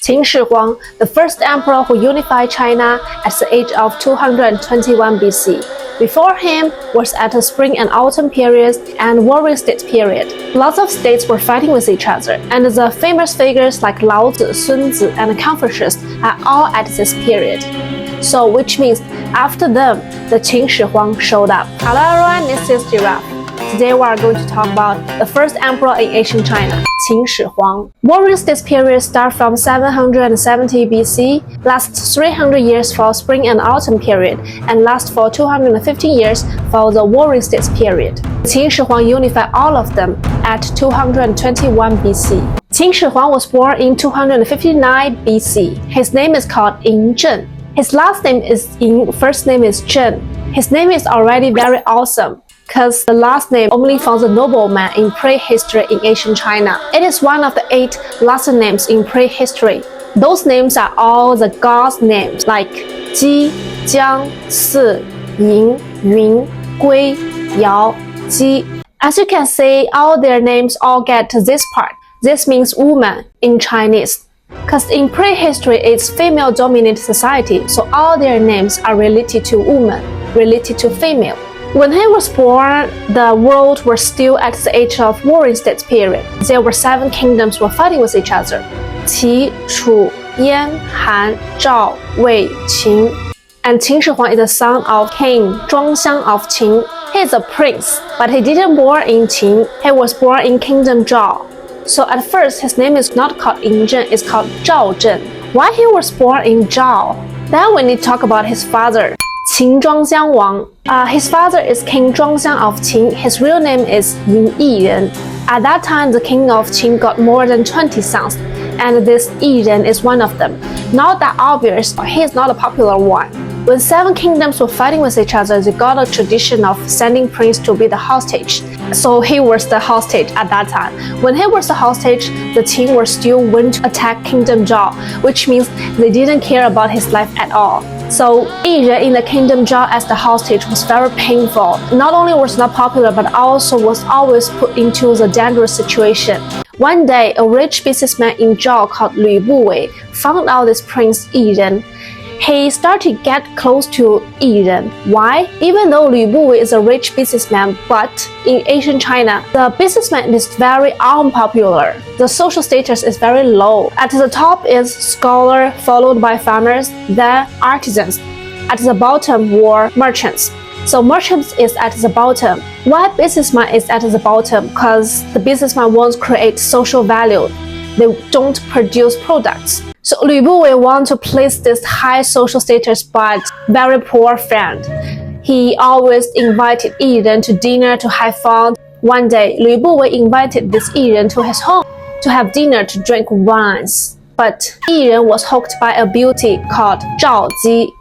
Qin Shi Huang, the first emperor who unified China at the age of 221 BC. Before him was at the spring and autumn periods and warring state period. Lots of states were fighting with each other, and the famous figures like Lao Tzu, Sun Tzu, and Confucius are all at this period. So, which means after them, the Qin Shi Huang showed up. Hello everyone, this is Giraffe. Today we are going to talk about the first emperor in ancient China, Qin Shi Huang. Warring state period starts from 770 BC, lasts 300 years for spring and autumn period, and lasts for 250 years for the warring states period. Qin Shi Huang unified all of them at 221 BC. Qin Shi Huang was born in 259 BC. His name is called Ying Zheng. His last name is Ying, first name is Zheng. His name is already very awesome, because the last name only found the nobleman in prehistory in ancient China. It is one of the 8 last names in prehistory. Those names are all the gods' names like Ji, Jiang, Si, Ying, Yun, Gui, Yao, Ji. As you can see, all their names all get to this part. This means woman in Chinese. Because in prehistory, it's female-dominated society, so all their names are related to woman, related to female. When he was born, the world was still at the age of warring states period. There were 7 kingdoms were fighting with each other: Qi, Chu, Yan, Han, Zhao, Wei, Qin. And Qin Shi Huang is the son of King Zhuangxiang of Qin. He is a prince, but he didn't born in Qin. He was born in Kingdom Zhao. So at first, his name is not called Ying Zheng, it's called Zhao Zheng. Why he was born in Zhao? Then we need to talk about his father, Qin Zhuangxiang Wang. His father is King Zhuangxiang of Qin. His real name is Ying Zheng. At that time, the king of Qin got more than 20 sons, and this Ying Zheng is one of them. Not that obvious, he is not a popular one. When 7 kingdoms were fighting with each other, they got a tradition of sending prince to be the hostage. So he was the hostage at that time. When he was the hostage, the Qin were still went to attack Kingdom Zhao, which means they didn't care about his life at all. So Ying Zheng in the Kingdom Zhao as the hostage was very painful. Not only was not popular, but also was always put into the dangerous situation. One day, a rich businessman in Zhao called Lü Buwei found out this prince Ying Zheng. He started to get close to Ying Zheng. Why? Even though Lü Buwei is a rich businessman, but in ancient China, the businessman is very unpopular. The social status is very low. At the top is scholar, followed by farmers, then artisans. At the bottom were merchants. So merchants is at the bottom. Why businessman is at the bottom? Because the businessman won't create social value. They don't produce products. So Lü Buwei want to please this high social status but very poor friend. He always invited Ying Zheng to dinner to have fun. One day, Lü Buwei invited this Ying Zheng to his home to have dinner to drink wines. But Ying Zheng was hooked by a beauty called Zhao Ji.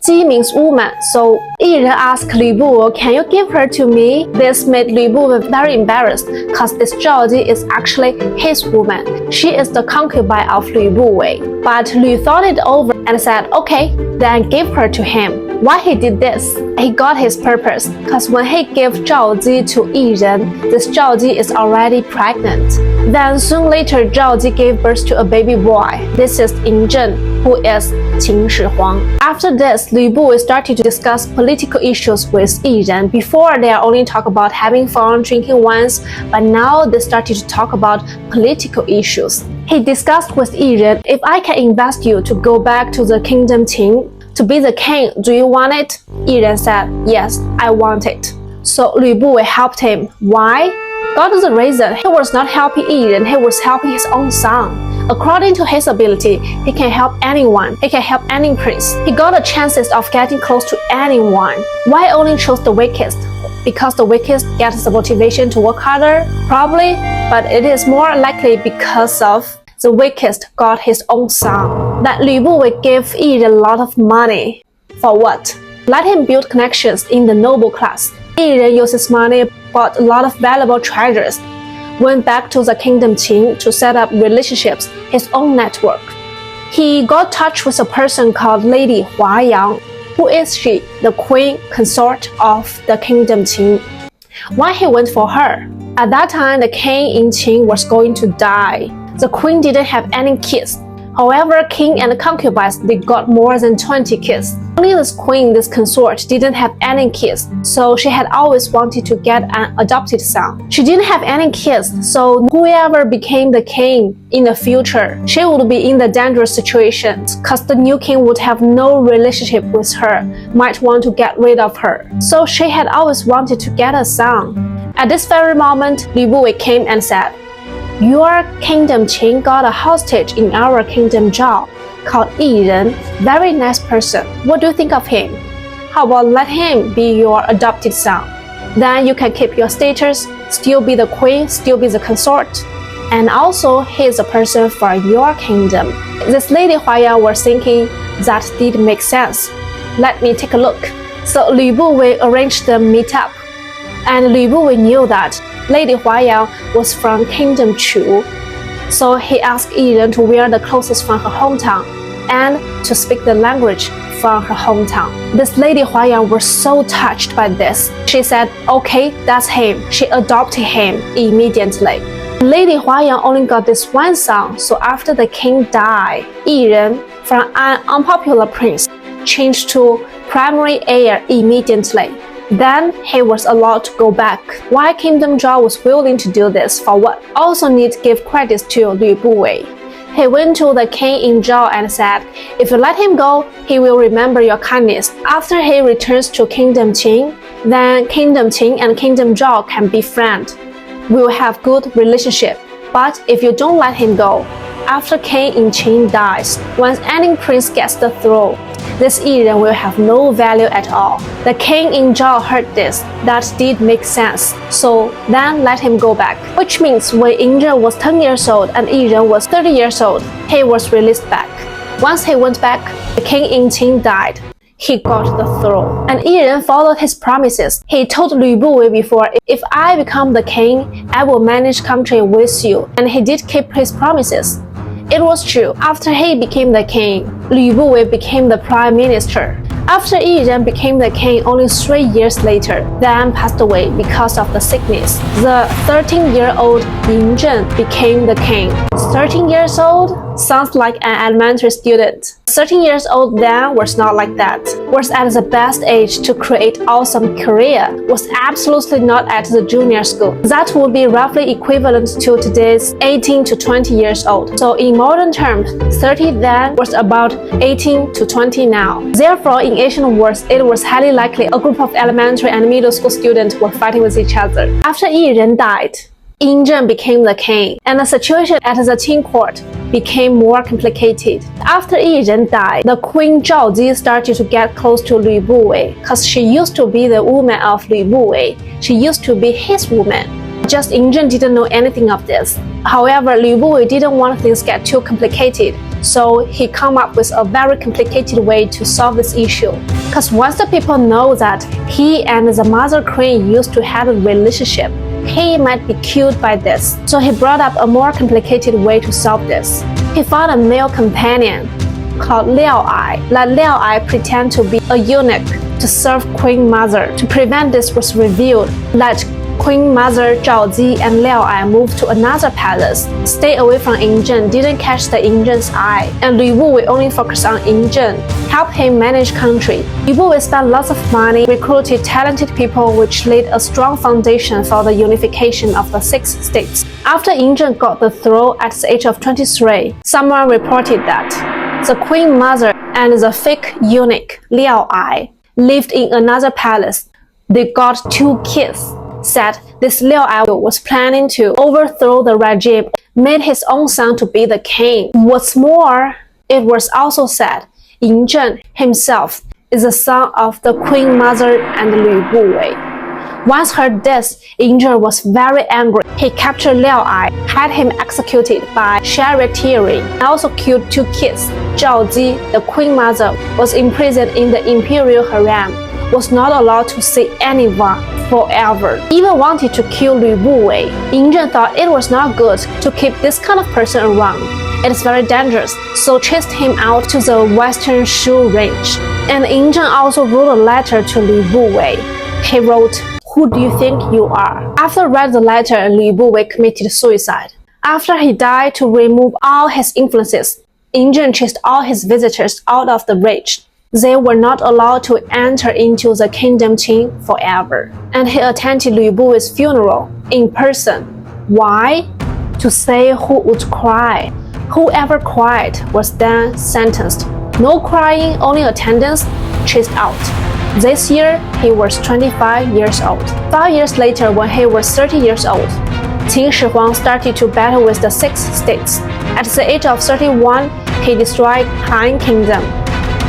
Ji means woman, so Ying Zheng asked Lü Buwei, "Can you give her to me?" This made Lü Buwei very embarrassed, because this Zhao Ji is actually his woman. She is the concubine of Lü Buwei. But Lü thought it over and said, "Okay, then give her to him." Why he did this? He got his purpose, because when he gave Zhao Ji to Ying Zheng, this Zhao Ji is already pregnant. Then soon later, Zhao Ji gave birth to a baby boy. This is Ying Zheng, who is Qin Shi Huang. After this, Lü Buwei started to discuss political issues with Ying Zheng. Before, they only talk about having fun, drinking wines, but now they started to talk about political issues. He discussed with Ying Zheng, "If I can invest you to go back to the kingdom Qin, to be the king, do you want it?" Ying Zheng said, "Yes, I want it." So Lü Buwei helped him. Why? God is the reason. He was not helping Ying Zheng, he was helping his own son. According to his ability, he can help anyone. He can help any prince. He got the chances of getting close to anyone. Why only chose the weakest? Because the weakest gets the motivation to work harder? Probably, but it is more likely because of the weakest got his own son. That Lü Buwei gave Ying Zheng a lot of money. For what? Let him build connections in the noble class. Ying Zheng uses money, bought a lot of valuable treasures, went back to the kingdom Qin to set up relationships, his own network. He got touch with a person called Lady Huayang. Who is she? The queen consort of the kingdom Qin. Why he went for her? At that time, the king in Qin was going to die. The queen didn't have any kids. However, king and concubines, they got more than 20 kids. Only this queen, this consort, didn't have any kids, so she had always wanted to get an adopted son. She didn't have any kids, so whoever became the king in the future, she would be in the dangerous situation, cause the new king would have no relationship with her, might want to get rid of her. So she had always wanted to get a son. At this very moment, Lü Buwei came and said, "Your kingdom Qin got a hostage in our kingdom Zhao, called Yi Ren, very nice person. What do you think of him? How about let him be your adopted son? Then you can keep your status, still be the queen, still be the consort. And also, he is a person for your kingdom." This lady Huayang was thinking that did make sense. Let me take a look. So Lü Buwei arranged the meetup. And Lü Buwei knew that Lady Huayang was from Kingdom Chu, so he asked Yi Ren to wear the clothes from her hometown and to speak the language from her hometown. This Lady Huayang was so touched by this. She said, "Okay, that's him." She adopted him immediately. Lady Huayang only got this one son, so after the king died, Yi Ren, from an unpopular prince, changed to primary heir immediately. Then he was allowed to go back. Why Kingdom Zhao was willing to do this for what? Also need to give credit to Lü Buwei. He went to the king in Zhao and said, "If you let him go, he will remember your kindness. After he returns to Kingdom Qin, then Kingdom Qin and Kingdom Zhao can be friends. We will have good relationship. But if you don't let him go, after king in Qin dies, once any prince gets the throne, this Yi Ren will have no value at all." The king in Zhao heard this. That did make sense. So then let him go back. Which means when Ying Zheng was 10 years old and Yi Ren was 30 years old, he was released back. Once he went back, the king in Qin died. He got the throne. And Yi Ren followed his promises. He told Lü Buwei before, "If I become the king, I will manage country with you." And he did keep his promises. It was true. After he became the king, Lü Buwei became the prime minister. After Yi Ren became the king only 3 years later, then passed away because of the sickness. The 13-year-old Ying Zheng became the king. 13 years old sounds like an elementary student. 13 years old then was not like that. Was at the best age to create awesome career. Was absolutely not at the junior school. That would be roughly equivalent to today's 18 to 20 years old. So in modern terms, 30 then was about 18 to 20 now. Therefore, in ancient words, it was highly likely a group of elementary and middle school students were fighting with each other. After Yi Ren died, Ying Zheng became the king, and the situation at the Qin court became more complicated. After Yi Ren died, the queen Zhao Zi started to get close to Lü Buwei, because she used to be the woman of Lü Buwei. She used to be his woman. Just Ying Zheng didn't know anything of this. However, Lü Buwei didn't want things to get too complicated, so he came up with a very complicated way to solve this issue. Because once the people know that he and the mother queen used to have a relationship, he might be killed by this. So he brought up a more complicated way to solve this. He found a male companion called Liao Ai. Let Liao Ai pretend to be a eunuch to serve Queen Mother. To prevent this was revealed, let Queen Mother Zhao Zi and Liao Ai moved to another palace. Stay away from Ying Zheng, didn't catch the Ying Zheng's eye, and Lü Buwei only focused on Ying Zheng, help him manage country. Lü Buwei spent lots of money, recruited talented people, which laid a strong foundation for the unification of the 6 states. After Ying Zheng got the throne at the age of 23, someone reported that the Queen Mother and the fake eunuch Liao Ai lived in another palace. They got 2 kids. Said this Liao Ai was planning to overthrow the regime, made his own son to be the king. What's more, it was also said Ying Zheng himself is the son of the Queen Mother and Lü Buwei. Once heard this, Ying Zheng was very angry. He captured Liao Ai, had him executed by charioteering, and also killed 2 kids. Zhao Zi, the Queen Mother, was imprisoned in the imperial harem, was not allowed to see anyone forever. Even wanted to kill Lü Buwei. Ying Zheng thought it was not good to keep this kind of person around. It is very dangerous, so chased him out to the western Shu range. And Ying Zheng also wrote a letter to Lü Buwei. He wrote, "Who do you think you are?" After read the letter, Lü Buwei committed suicide. After he died, to remove all his influences, Ying Zheng chased all his visitors out of the bridge. They were not allowed to enter into the kingdom Qin forever. And he attended Lu Bu's funeral in person. Why? To say who would cry. Whoever cried was then sentenced. No crying, only attendance, chased out. This year, he was 25 years old. 5 years later, when he was 30 years old, Qin Shi Huang started to battle with the 6 states. At the age of 31, he destroyed Han Kingdom.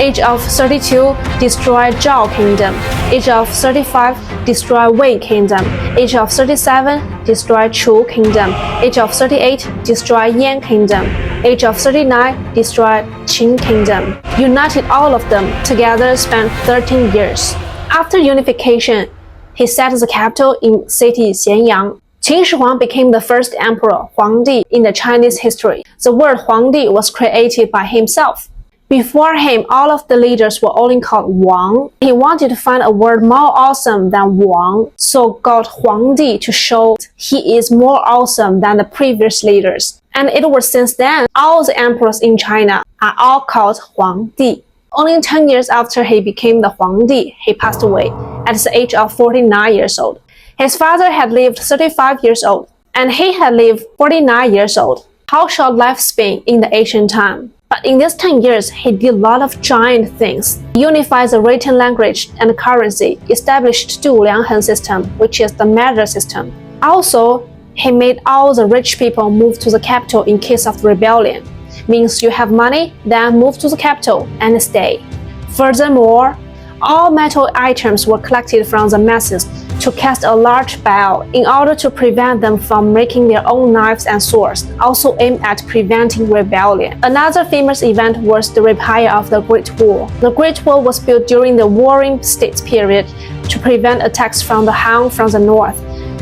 Age of 32, destroyed Zhao Kingdom. Age of 35, destroyed Wei Kingdom. Age of 37, destroyed Chu Kingdom. Age of 38, destroyed Yan Kingdom. Age of 39, destroyed Qin Kingdom. United all of them together spent 13 years. After unification, he set the capital in city Xianyang. Qin Shi Huang became the first emperor, Huangdi, in the Chinese history. The word Huangdi was created by himself. Before him, all of the leaders were only called Wang. He wanted to find a word more awesome than Wang, so got Huangdi to show he is more awesome than the previous leaders. And it was since then, all the emperors in China are all called Huangdi. Only 10 years after he became the Huangdi, he passed away at the age of 49 years old. His father had lived 35 years old, and he had lived 49 years old. How short lifespan in the ancient time. But in these 10 years, he did a lot of giant things. He unified the written language and currency, established Dulianghen system, which is the measure system. Also, he made all the rich people move to the capital in case of rebellion. Means you have money, then move to the capital and stay. Furthermore, all metal items were collected from the masses to cast a large bell in order to prevent them from making their own knives and swords, also aimed at preventing rebellion. Another famous event was the repair of the Great Wall. The Great Wall was built during the Warring States period to prevent attacks from the Han from the north.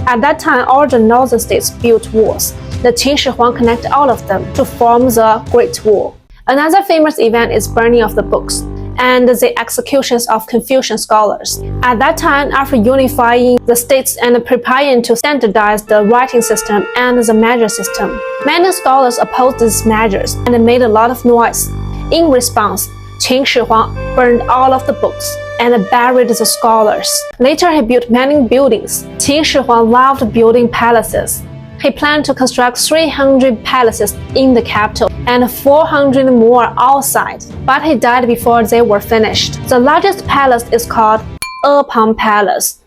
At that time, all the northern states built walls. The Qin Shi Huang connected all of them to form the Great Wall. Another famous event is burning of the books and the executions of Confucian scholars. At that time, after unifying the states and preparing to standardize the writing system and the measure system, many scholars opposed these measures and made a lot of noise. In response, Qin Shi Huang burned all of the books and buried the scholars. Later, he built many buildings. Qin Shi Huang loved building palaces. He planned to construct 300 palaces in the capital and 400 more outside, but he died before they were finished. The largest palace is called Epang Palace.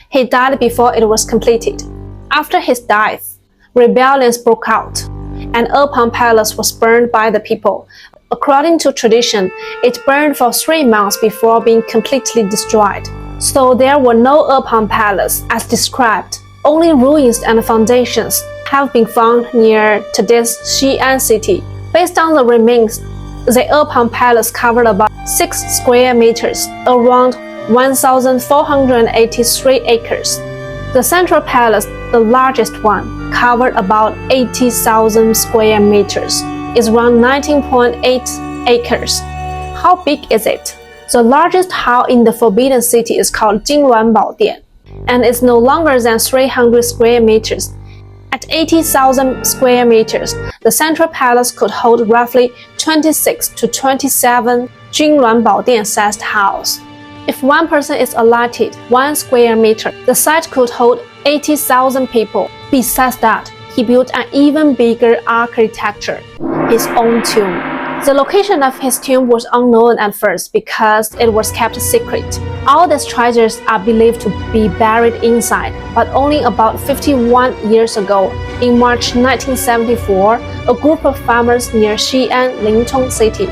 He died before it was completed. After his death, rebellions broke out, and Epang Palace was burned by the people. According to tradition, it burned for 3 months before being completely destroyed. So there were no Epang Palace as described. Only ruins and foundations have been found near today's Xi'an city. Based on the remains, the Epang Palace covered about 6 square meters, around 1,483 acres. The Central Palace, the largest one, covered about 80,000 square meters, is around 19.8 acres. How big is it? The largest hall in the Forbidden City is called Jingluan Baodian, and it's no longer than 300 square meters. At 80,000 square meters, the Central Palace could hold roughly 26 to 27 Jingluan Baodian-sized halls. If one person is allotted 1 square meter, the site could hold 80,000 people. Besides that, he built an even bigger architecture, his own tomb. The location of his tomb was unknown at first because it was kept secret. All these treasures are believed to be buried inside, but only about 51 years ago, in March 1974, a group of farmers near Xi'an, Linchong City,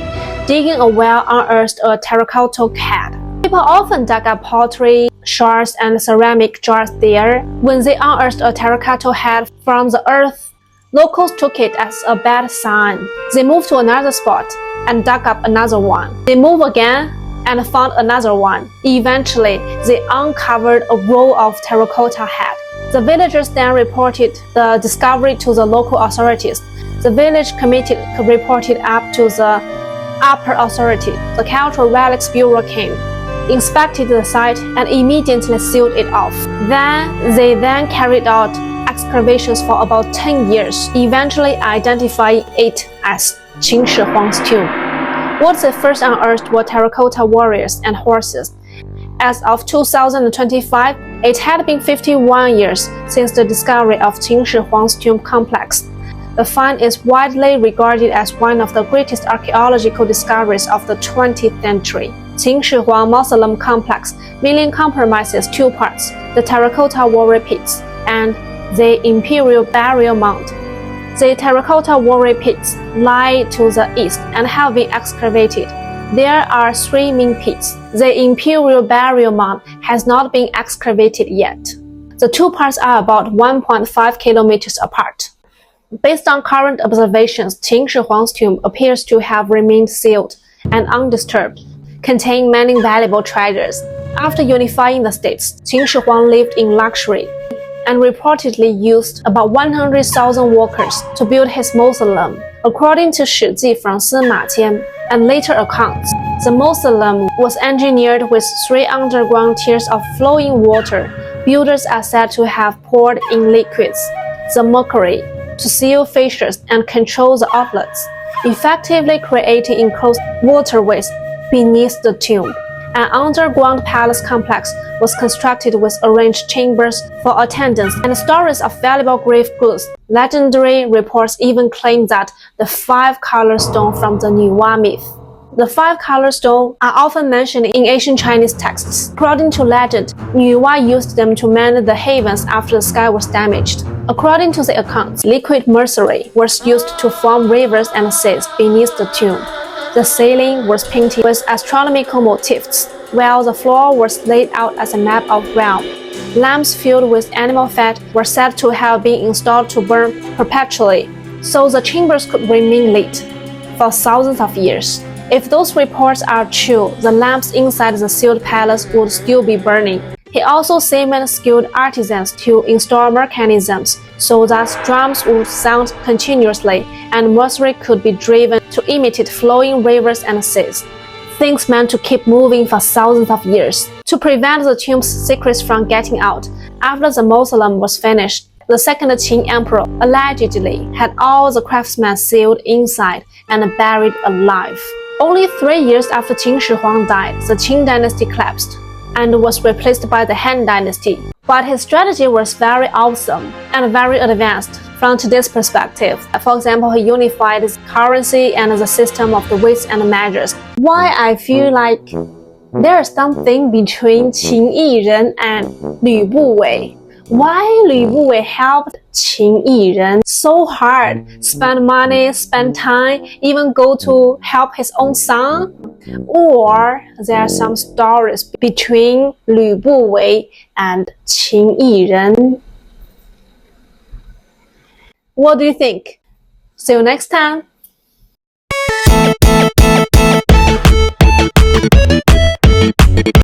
digging a well unearthed a terracotta head. People often dug up pottery, shards, and ceramic jars there. When they unearthed a terracotta head from the earth, locals took it as a bad sign. They moved to another spot and dug up another one. They moved again and found another one. Eventually, they uncovered a row of terracotta head. The villagers then reported the discovery to the local authorities. The village committee reported up to the upper authority. The Cultural Relics Bureau came, inspected the site, and immediately sealed it off. They carried out excavations for about 10 years, eventually identifying it as Qin Shi Huang's tomb. What they first unearthed were terracotta warriors and horses. As of 2025, it had been 51 years since the discovery of Qin Shi Huang's tomb complex. The find is widely regarded as one of the greatest archaeological discoveries of the 20th century. Qin Shi Huang Mausoleum Complex mainly comprises two parts, the terracotta warrior pits and the imperial burial mound. The terracotta warrior pits lie to the east and have been excavated. There are three main pits. The imperial burial mound has not been excavated yet. The two parts are about 1.5 kilometers apart. Based on current observations, Qin Shi Huang's tomb appears to have remained sealed and undisturbed, containing many valuable treasures. After unifying the states, Qin Shi Huang lived in luxury and reportedly used about 100,000 workers to build his mausoleum. According to Shi Ji from Sima Qian and later accounts, the mausoleum was engineered with 3 underground tiers of flowing water. Builders are said to have poured in liquids, the mercury, to seal fissures and control the outlets, effectively creating enclosed waterways beneath the tomb. An underground palace complex was constructed with arranged chambers for attendants and stories of valuable grave goods. Legendary reports even claim that the 5-color stone from the Nuwa myth. The 5-color stone are often mentioned in ancient Chinese texts. According to legend, Nuwa used them to mend the heavens after the sky was damaged. According to the accounts, liquid mercury was used to form rivers and seas beneath the tomb. The ceiling was painted with astronomical motifs, while the floor was laid out as a map of realm. Lamps filled with animal fat were said to have been installed to burn perpetually, so the chambers could remain lit for thousands of years. If those reports are true, the lamps inside the sealed palace would still be burning. He also summoned skilled artisans to install mechanisms so that drums would sound continuously and mercury could be driven to imitate flowing rivers and seas. Things meant to keep moving for thousands of years. To prevent the tomb's secrets from getting out, after the mausoleum was finished, the second Qin emperor allegedly had all the craftsmen sealed inside and buried alive. Only 3 years after Qin Shi Huang died, the Qin dynasty collapsed and was replaced by the Han dynasty. But his strategy was very awesome and very advanced from today's perspective. For example, he unified his currency and the system of the weights and measures. Why I feel like there is something between Qin Yizhen and Lü Buwei. Why Lü Buwei helped Qin Yizhen so hard, spend money, spend time, even go to help his own son? Or there are some stories between Lü Buwei and Qin Yizhen? What do you think? See you next time!